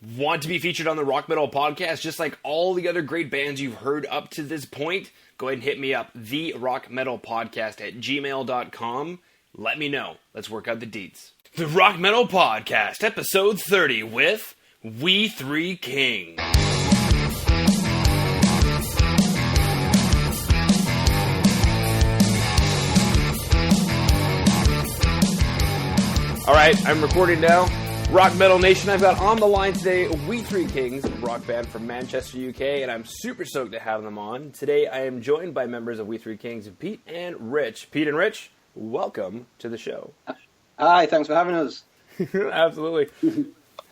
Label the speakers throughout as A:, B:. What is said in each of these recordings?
A: Want to be featured on the Rock Metal Podcast just like all the other great bands you've heard up to this point? Go ahead and hit me up, therockmetalpodcast@gmail.com. Let me know. Let's work out the deets. The Rock Metal Podcast, episode 30 with We Three Kings. All right, I'm recording now. Rock Metal Nation, I've got on the line today We Three Kings, a rock band from Manchester, UK, and I'm super stoked to have them on. Today I am joined by members of We Three Kings, Pete and Rich. Pete and Rich, welcome to the show.
B: Hi, thanks for having us.
A: Absolutely.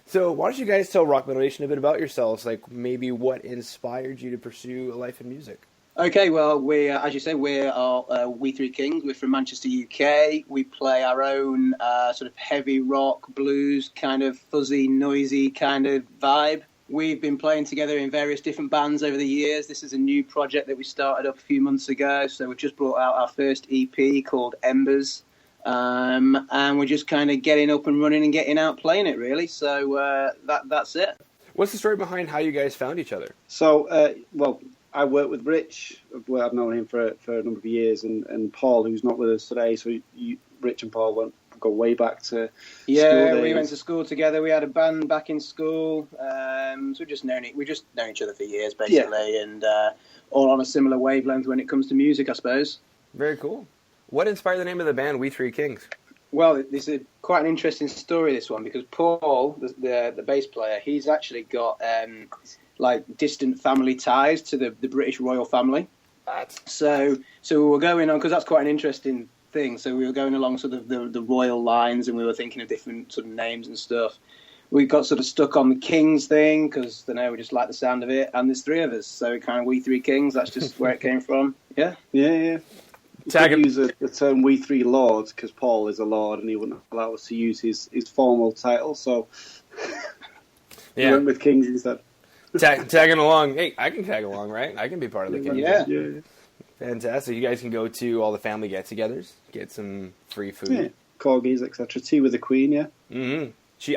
A: So why don't you guys tell Rock Metal Nation a bit about yourselves, like maybe what inspired you to pursue a life in music?
B: Okay, well, as you say, we are We Three Kings. We're from Manchester, UK. We play our own sort of heavy rock, blues, kind of fuzzy, noisy kind of vibe. We've been playing together in various different bands over the years. This is a new project that we started up a few months ago. So we've just brought out our first EP called Embers. And we're just kind of getting up and running and getting out playing it, really. So that's it.
A: What's the story behind how you guys found each other?
C: So, I work with Rich. I've known him for a number of years, and Paul, who's not with us today. So Rich and Paul go way back to school days.
B: We went to school together. We had a band back in school. So we've just known each other for years, basically, and all on a similar wavelength when it comes to music, I suppose.
A: Very cool. What inspired the name of the band We Three Kings?
B: Well, this is quite an interesting story, this one, because Paul, the bass player, he's actually got distant family ties to the British royal family. So we were going on, because that's quite an interesting thing. So we were going along sort of the royal lines, and we were thinking of different sort of names and stuff. We got sort of stuck on the Kings thing, because we just like the sound of it, and there's three of us, so kind of We Three Kings, that's just where it came from. Yeah.
C: We could use the term We Three Lords, because Paul is a lord, and he wouldn't allow us to use his formal title, so we went with Kings instead.
A: Tagging along. Hey, I can tag along, right? I can be part of the Kings.
B: Yeah.
A: Fantastic. You guys can go to all the family get-togethers, get some free food.
C: Yeah. Corgis, etc. Tea with the Queen, yeah.
A: Mm-hmm.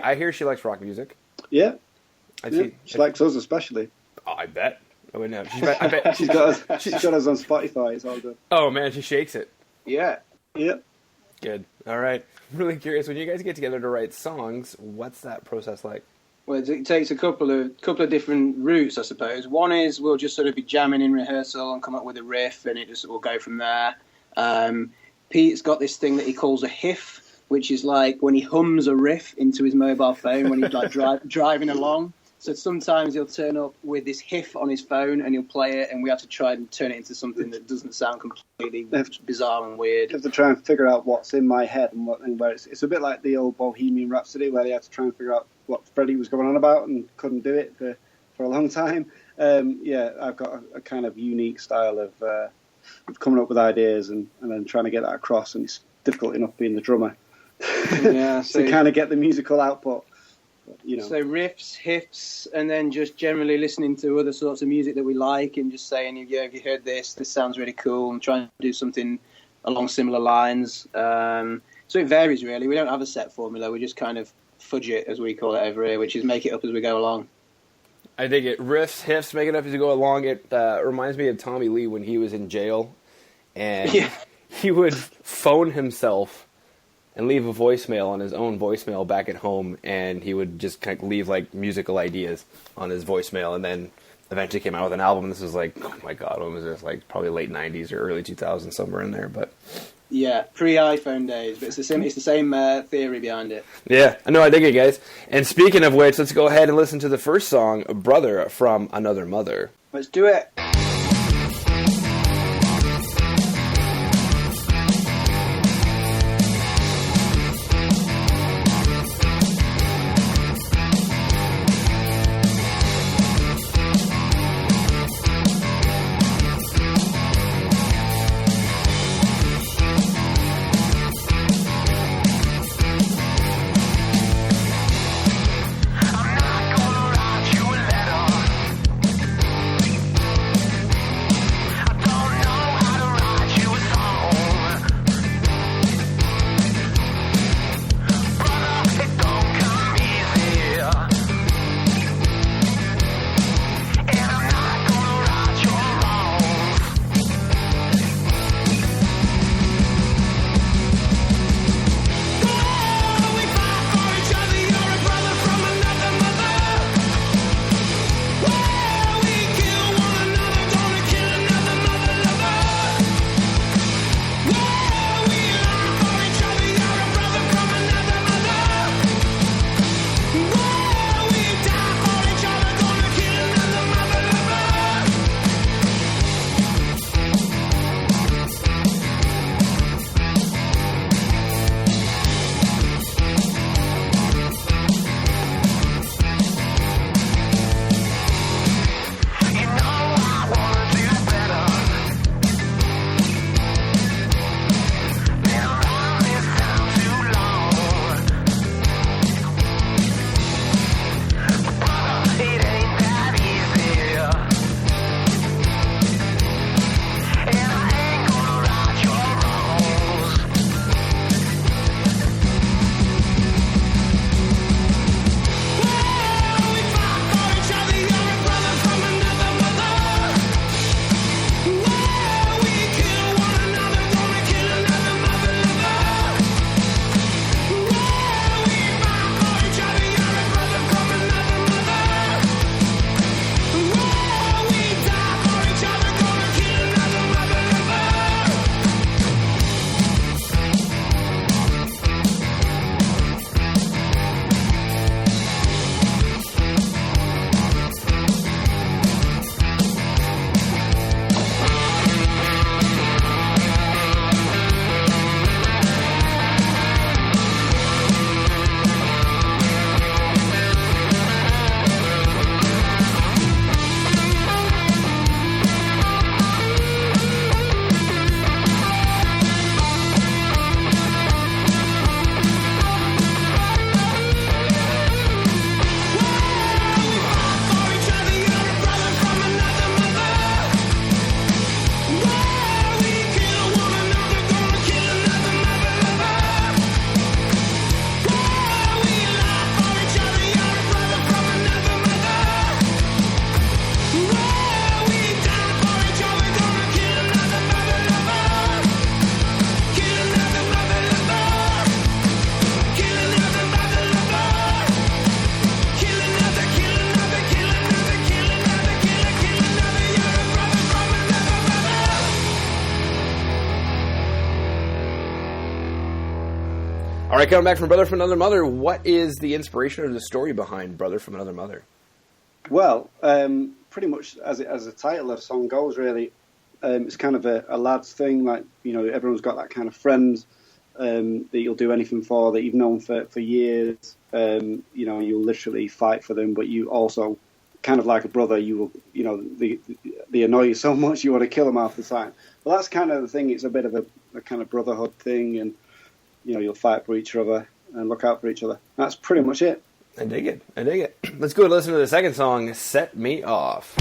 A: I hear she likes rock music.
C: Yeah. She likes us especially.
A: Oh, I bet. Oh, no. I bet.
C: she's got us on Spotify. It's all good.
A: Oh, man, she shakes it.
B: Yeah.
A: Good. All right. I'm really curious. When you guys get together to write songs, what's that process like?
B: Well, it takes a couple of different routes, I suppose. One is we'll just sort of be jamming in rehearsal and come up with a riff, and we'll go from there. Pete's got this thing that he calls a hiff, which is like when he hums a riff into his mobile phone when he's like driving along. So sometimes he'll turn up with this hiff on his phone and he'll play it, and we have to try and turn it into something that doesn't sound completely bizarre and weird.
C: You have to try and figure out what's in my head and where it's a bit like the old Bohemian Rhapsody, where they had to try and figure out what Freddie was going on about and couldn't do it for a long time. I've got a kind of unique style of coming up with ideas and then trying to get that across, and it's difficult enough being the drummer.
B: Yeah,
C: to kind of get the musical output.
B: So riffs, hiffs, and then just generally listening to other sorts of music that we like and just saying, have you heard this? This sounds really cool, and trying to do something along similar lines. So it varies, really. We don't have a set formula. We just kind of fudge it, as we call it over here, which is make it up as we go along.
A: I dig it. Riffs, hiffs, make it up as you go along. It reminds me of Tommy Lee when he was in jail, and he would phone himself and leave a voicemail on his own voicemail back at home, and he would just kind of leave like musical ideas on his voicemail, and then eventually came out with an album. This was like, oh my god, when was this? Like probably late 90s or early 2000s, somewhere in there. But
B: yeah, pre-iPhone days, but it's the same theory behind it.
A: Yeah, I know, I dig it, guys. And speaking of which, let's go ahead and listen to the first song, Brother from Another Mother.
B: Let's do it.
A: right, coming back from Brother from Another Mother, what is the inspiration or the story behind Brother from Another Mother?
C: Well, pretty much as the title of the song goes, really, it's kind of a lad's thing. Like, you know, everyone's got that kind of friend that you'll do anything for, that you've known for years. You know, you'll literally fight for them, but you also, kind of like a brother, you will, you know, they annoy you so much you want to kill them half the time. Well, that's kind of the thing. It's a bit of a kind of brotherhood thing, and you know, you'll fight for each other and look out for each other. That's pretty much it.
A: I dig it. Let's go and listen to the second song, Set Me Off.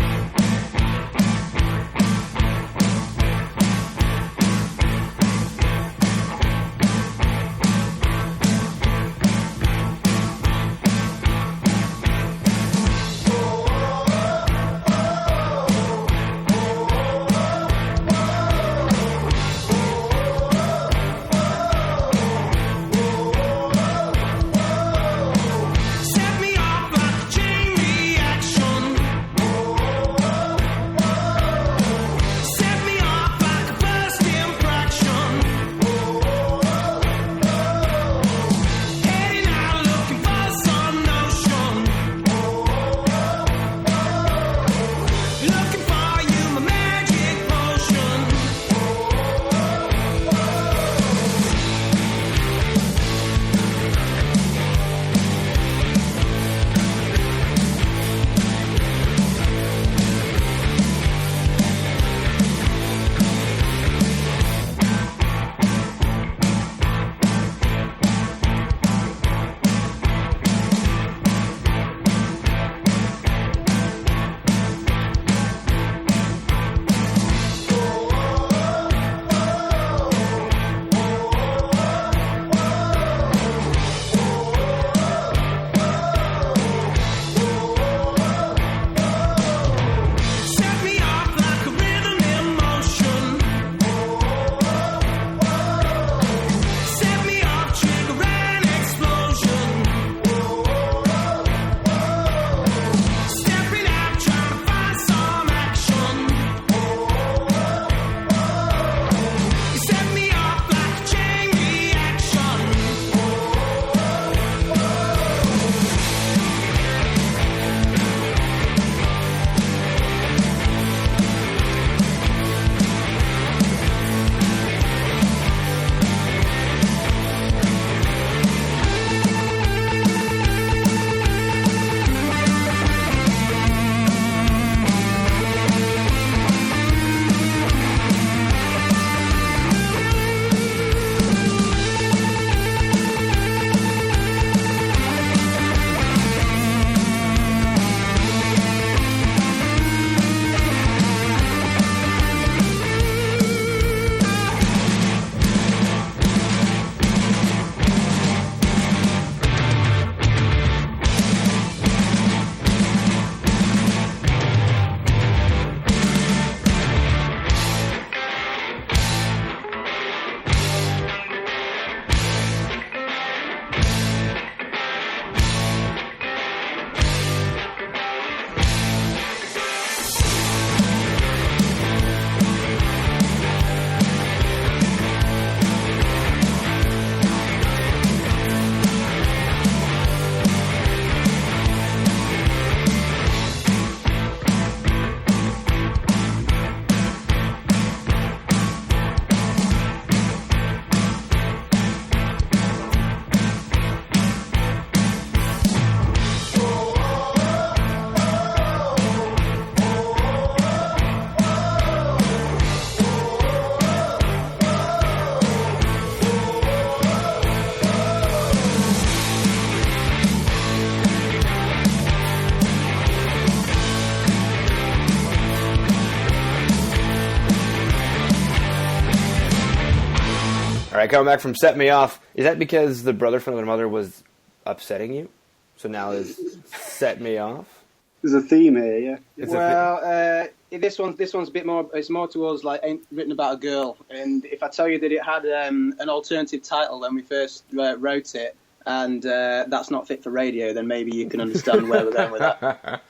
A: All right, coming back from Set Me Off, is that because the Brother from Another Mother was upsetting you? So now is Set Me Off?
C: There's a theme here, yeah.
B: This one's a bit more. It's more towards like ain't written about a girl. And if I tell you that it had an alternative title when we first wrote it, and that's not fit for radio, then maybe you can understand where we're going with that.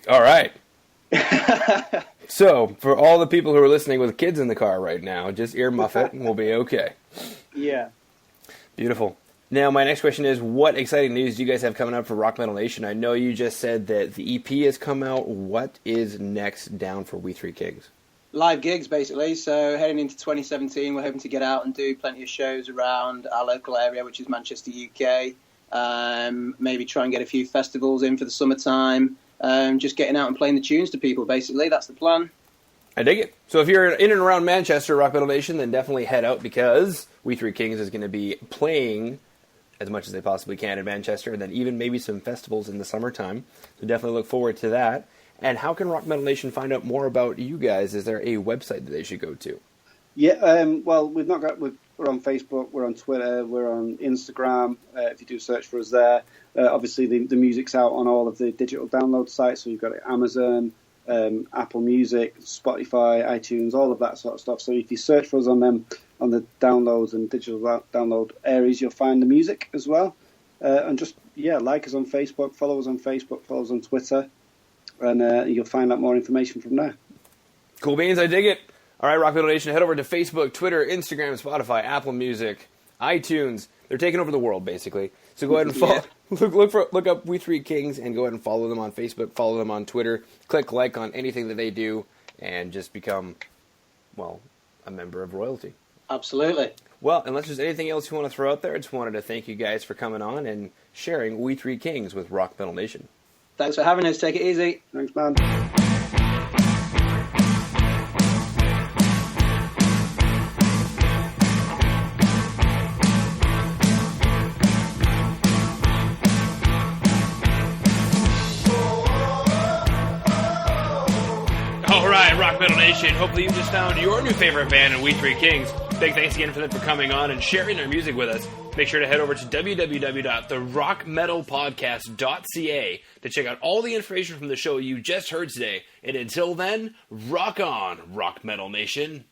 A: All right. So, for all the people who are listening with kids in the car right now, just earmuff it and we'll be okay.
B: Yeah.
A: Beautiful. Now, my next question is, what exciting news do you guys have coming up for Rock Metal Nation? I know you just said that the EP has come out. What is next down for We Three Kings?
B: Live gigs, basically. So heading into 2017, we're hoping to get out and do plenty of shows around our local area, which is Manchester, UK. Maybe try and get a few festivals in for the summertime. Just getting out and playing the tunes to people, basically. That's the plan.
A: I dig it. So if you're in and around Manchester, Rock Metal Nation, then definitely head out, because We Three Kings is going to be playing as much as they possibly can in Manchester, and then even maybe some festivals in the summertime. So definitely look forward to that. And how can Rock Metal Nation find out more about you guys? Is there a website that they should go to?
C: Yeah, well, we're on Facebook, we're on Twitter, we're on Instagram. If you do search for us there, obviously the music's out on all of the digital download sites. So you've got Amazon, Apple Music, Spotify, iTunes, all of that sort of stuff. So if you search for us on them, on the downloads and digital download areas, you'll find the music as well. And just, like us on Facebook, follow us on Facebook, follow us on Twitter, and you'll find out more information from there.
A: Cool beans, I dig it. All right, Rock Metal Nation, head over to Facebook, Twitter, Instagram, Spotify, Apple Music, iTunes. They're taking over the world, basically. So go ahead and follow. Look up We Three Kings and go ahead and follow them on Facebook, follow them on Twitter, click like on anything that they do, and just become, a member of royalty.
B: Absolutely.
A: Well, unless there's anything else you want to throw out there, I just wanted to thank you guys for coming on and sharing We Three Kings with Rock Metal Nation.
B: Thanks for having us. Take it easy.
C: Thanks, man.
A: Rock Metal Nation. Hopefully you just found your new favorite band in We Three Kings. Big thanks again for them for coming on and sharing their music with us. Make sure to head over to www.therockmetalpodcast.ca to check out all the information from the show you just heard today. And until then, rock on, Rock Metal Nation.